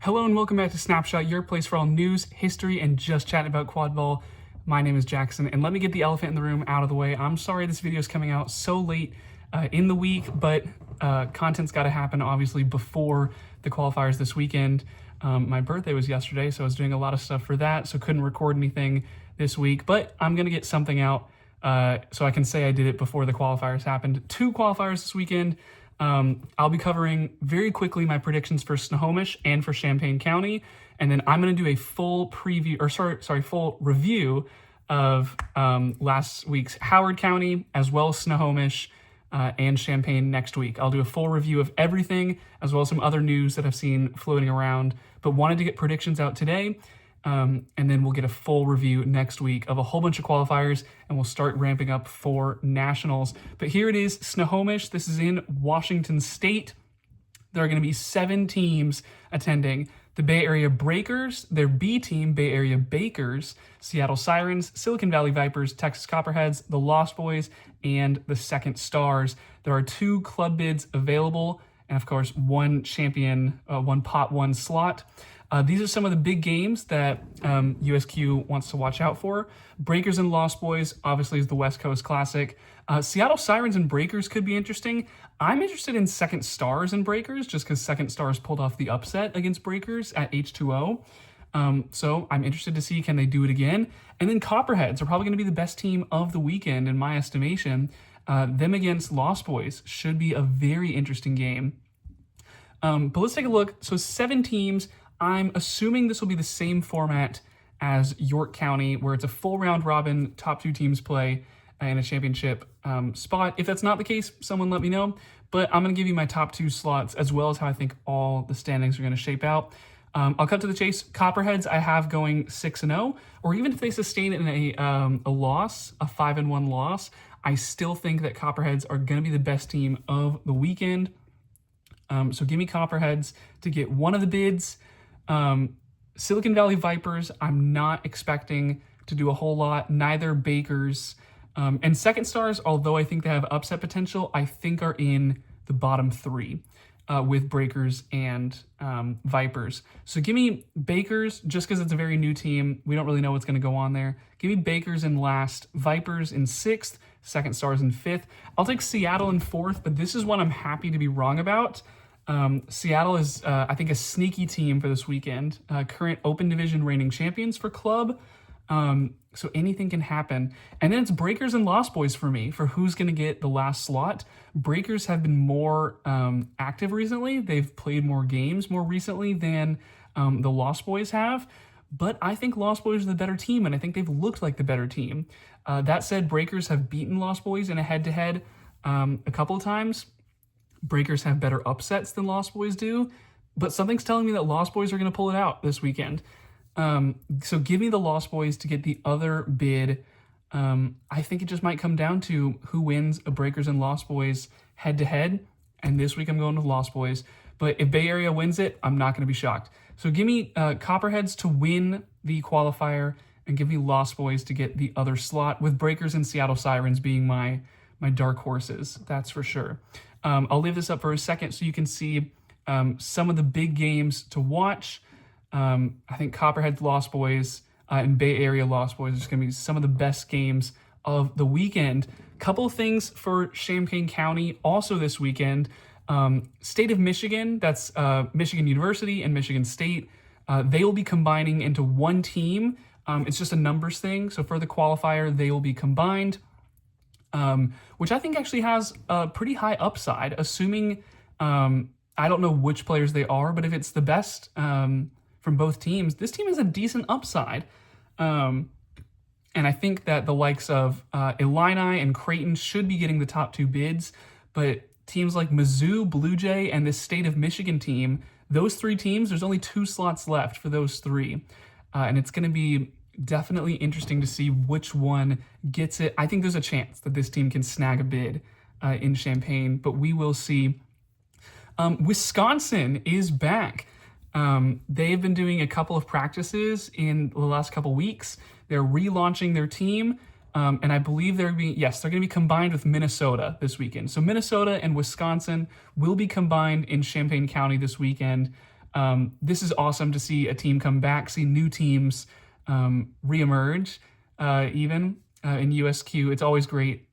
Hello and welcome back to Snapshot, your place for all news, history, and just chatting about quad ball. My name is Jackson, and let me get the elephant in the room out of the way. I'm sorry this video is coming out so late in the week, but content's got to happen, obviously, before the qualifiers this weekend. My birthday was yesterday, so I was doing a lot of stuff for that, so couldn't record anything this week, but I'm going to get something out so I can say I did it before the qualifiers happened. 2 qualifiers this weekend. I'll be covering very quickly my predictions for Snohomish and for Champaign County, and then I'm going to do a full preview, or full review of last week's Howard County, as well as Snohomish and Champaign next week. I'll do a full review of everything, as well as some other news that I've seen floating around, but wanted to get predictions out today. And then we'll get a full review next week of a whole bunch of qualifiers, and we'll start ramping up for nationals. But here it is, Snohomish. This is in Washington State. There are going to be 7 teams attending. The Bay Area Breakers, their B team, Bay Area Bakers, Seattle Sirens, Silicon Valley Vipers, Texas Copperheads, the Lost Boys, and the Second Stars. There are 2 club bids available, and of course, 1 champion, 1 pot 1 slot. These are some of the big games that USQ wants to watch out for. Breakers and Lost Boys, obviously, is the West Coast Classic. Seattle Sirens and Breakers could be interesting. I'm interested in Second Stars and Breakers, just because Second Stars pulled off the upset against Breakers at H2O. So I'm interested to see, can they do it again? And then Copperheads are probably going to be the best team of the weekend, in my estimation. Them against Lost Boys should be a very interesting game. But let's take a look. So 7 teams. I'm assuming this will be the same format as York County, where it's a full round robin, top 2 teams play in a championship spot. If that's not the case, someone let me know. But I'm going to give you my top 2 slots, as well as how I think all the standings are going to shape out. I'll cut to the chase. Copperheads I have going 6-0, or even if they sustain it in a loss, a 5-1 loss, I still think that Copperheads are going to be the best team of the weekend. So give me Copperheads to get one of the bids. Silicon Valley Vipers, I'm not expecting to do a whole lot. Neither Bakers. And Second Stars, although I think they have upset potential, I think are in the bottom 3 with Breakers and Vipers. So give me Bakers, just because it's a very new team. We don't really know what's going to go on there. Give me Bakers in last, Vipers in 6th, Second Stars in 5th. I'll take Seattle in 4th, but this is one I'm happy to be wrong about. Seattle is, I think, a sneaky team for this weekend. Current Open Division reigning champions for club. So anything can happen. And then it's Breakers and Lost Boys for me, for who's going to get the last slot. Breakers have been more active recently. They've played more games more recently than the Lost Boys have. But I think Lost Boys are the better team, and I think they've looked like the better team. That said, Breakers have beaten Lost Boys in a head-to-head a couple of times. Breakers have better upsets than Lost Boys do, but something's telling me that Lost Boys are going to pull it out this weekend. So give me the Lost Boys to get the other bid. I think it just might come down to who wins a Breakers and Lost Boys head-to-head, and this week I'm going with Lost Boys. But if Bay Area wins it, I'm not going to be shocked. So give me Copperheads to win the qualifier, and give me Lost Boys to get the other slot, with Breakers and Seattle Sirens being my dark horses, that's for sure. I'll leave this up for a second so you can see some of the big games to watch. I think Copperheads Lost Boys and Bay Area Lost Boys are just going to be some of the best games of the weekend. Couple of things for Champaign County also this weekend. State of Michigan, that's Michigan University and Michigan State, they will be combining into one team. It's just a numbers thing. So for the qualifier, they will be combined. Which I think actually has a pretty high upside, assuming, I don't know which players they are, but if it's the best from both teams, this team has a decent upside. And I think that the likes of Illini and Creighton should be getting the top 2 bids, but teams like Mizzou, Blue Jay, and this State of Michigan team, those 3 teams, there's only 2 slots left for those 3. And it's going to be definitely interesting to see which one gets it. I think there's a chance that this team can snag a bid in Champaign, but we will see. Wisconsin is back. They've been doing a couple of practices in the last couple weeks. They're relaunching their team, and I believe they're going to be combined with Minnesota this weekend. So Minnesota and Wisconsin will be combined in Champaign County this weekend. This is awesome to see a team come back, see new teams reemerge, even in USQ. It's always great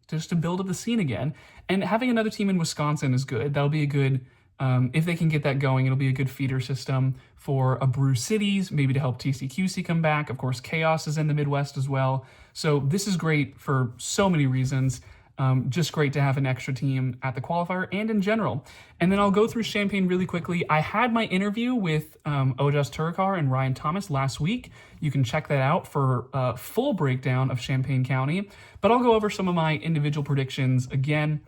just to build up the scene again. And having another team in Wisconsin is good. That'll be a good, if they can get that going, it'll be a good feeder system for a Brew Cities, maybe to help TCQC come back. Of course, Chaos is in the Midwest as well. So this is great for so many reasons. Just great to have an extra team at the qualifier and in general. And then I'll go through Champaign really quickly. I had my interview with Ojas Turikar and Ryan Thomas last week. You can check that out for a full breakdown of Champaign County. But I'll go over some of my individual predictions again.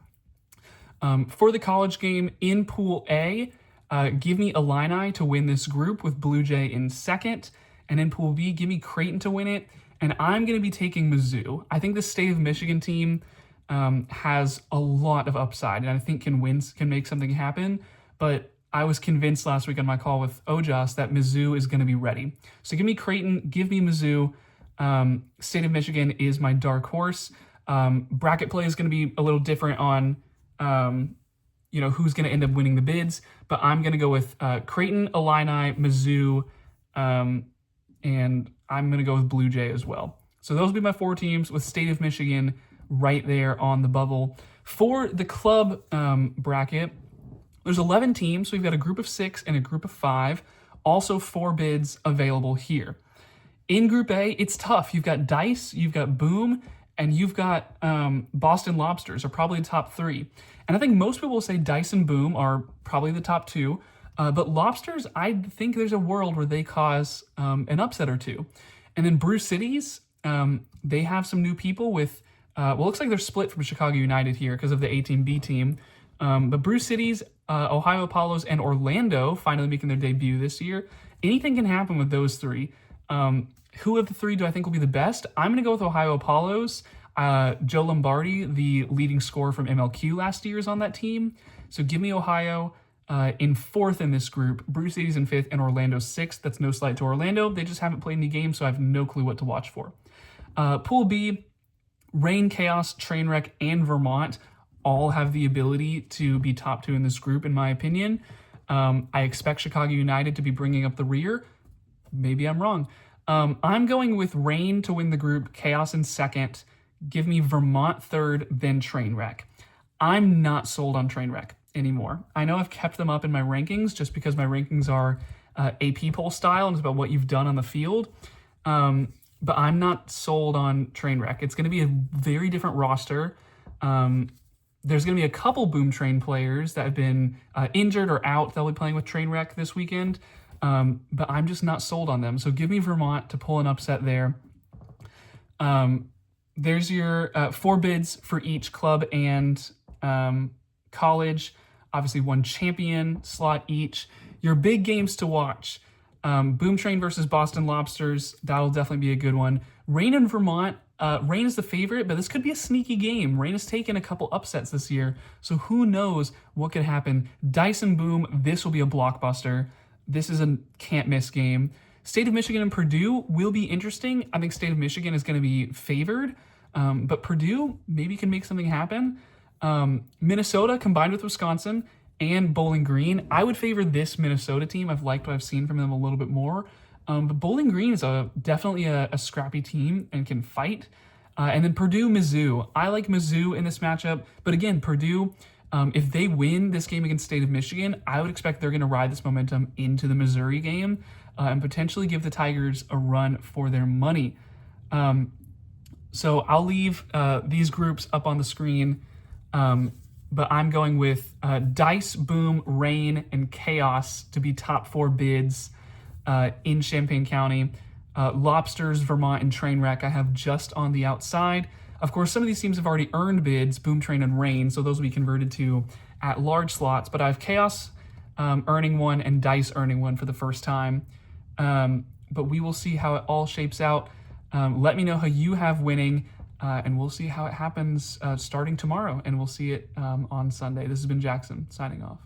For the college game in Pool A, give me Illini to win this group with Blue Jay in second. And in Pool B, give me Creighton to win it. And I'm going to be taking Mizzou. I think the State of Michigan team has a lot of upside, and I think can make something happen. But I was convinced last week on my call with Ojas that Mizzou is going to be ready. So give me Creighton, give me Mizzou. State of Michigan is my dark horse. Bracket play is going to be a little different on, who's going to end up winning the bids. But I'm going to go with Creighton, Illini, Mizzou, and I'm going to go with Blue Jay as well. So those will be my 4 teams with State of Michigan right there on the bubble. For the club bracket, there's 11 teams. So we've got a group of 6 and a group of 5. Also 4 bids available here. In Group A, it's tough. You've got Dice, you've got Boom, and you've got Boston Lobsters are probably the top 3. And I think most people will say Dice and Boom are probably the top 2. But Lobsters, I think there's a world where they cause an upset or 2. And then Brew Cities, they have some new people with looks like they're split from Chicago United here because of the A-Team, B-Team. But Brew Cities, Ohio Apollos, and Orlando finally making their debut this year. Anything can happen with those 3. Who of the 3 do I think will be the best? I'm going to go with Ohio Apollos. Joe Lombardi, the leading scorer from MLQ last year, is on that team. So give me Ohio in 4th in this group. Brew Cities in 5th, and Orlando 6th. That's no slight to Orlando. They just haven't played any games, so I have no clue what to watch for. Pool B, Rain, Chaos, Trainwreck, and Vermont all have the ability to be top 2 in this group, in my opinion. I expect Chicago United to be bringing up the rear. Maybe I'm wrong. I'm going with Rain to win the group, Chaos in 2nd. Give me Vermont 3rd, then Trainwreck. I'm not sold on Trainwreck anymore. I know I've kept them up in my rankings just because my rankings are AP poll style and it's about what you've done on the field. But I'm not sold on Trainwreck. It's going to be a very different roster. There's going to be a couple Boom Train players that have been injured or out. They'll be playing with Trainwreck this weekend. But I'm just not sold on them. So give me Vermont to pull an upset there. There's your 4 bids for each club and college. Obviously 1 champion slot each. Your big games to watch. Boom Train versus Boston Lobsters. That'll definitely be a good one. Rain in Vermont. Rain is the favorite, but this could be a sneaky game. Rain has taken a couple upsets this year, so who knows what could happen. Dice and Boom, this will be a blockbuster. This is a can't-miss game. State of Michigan and Purdue will be interesting. I think State of Michigan is going to be favored, but Purdue maybe can make something happen. Minnesota combined with Wisconsin and Bowling Green. I would favor this Minnesota team. I've liked what I've seen from them a little bit more. But Bowling Green is definitely a scrappy team and can fight. And then Purdue, Mizzou. I like Mizzou in this matchup. But again, Purdue, if they win this game against State of Michigan, I would expect they're going to ride this momentum into the Missouri game and potentially give the Tigers a run for their money. So I'll leave these groups up on the screen. But I'm going with Dice, Boom, Rain, and Chaos to be top 4 bids in Champaign County. Lobsters, Vermont, and Trainwreck I have just on the outside. Of course, some of these teams have already earned bids, Boom Train and Rain, so those will be converted to at-large slots. But I have Chaos earning 1 and Dice earning 1 for the first time. But we will see how it all shapes out. Let me know how you have winning. And we'll see how it happens starting tomorrow, and we'll see it on Sunday. This has been Jackson, signing off.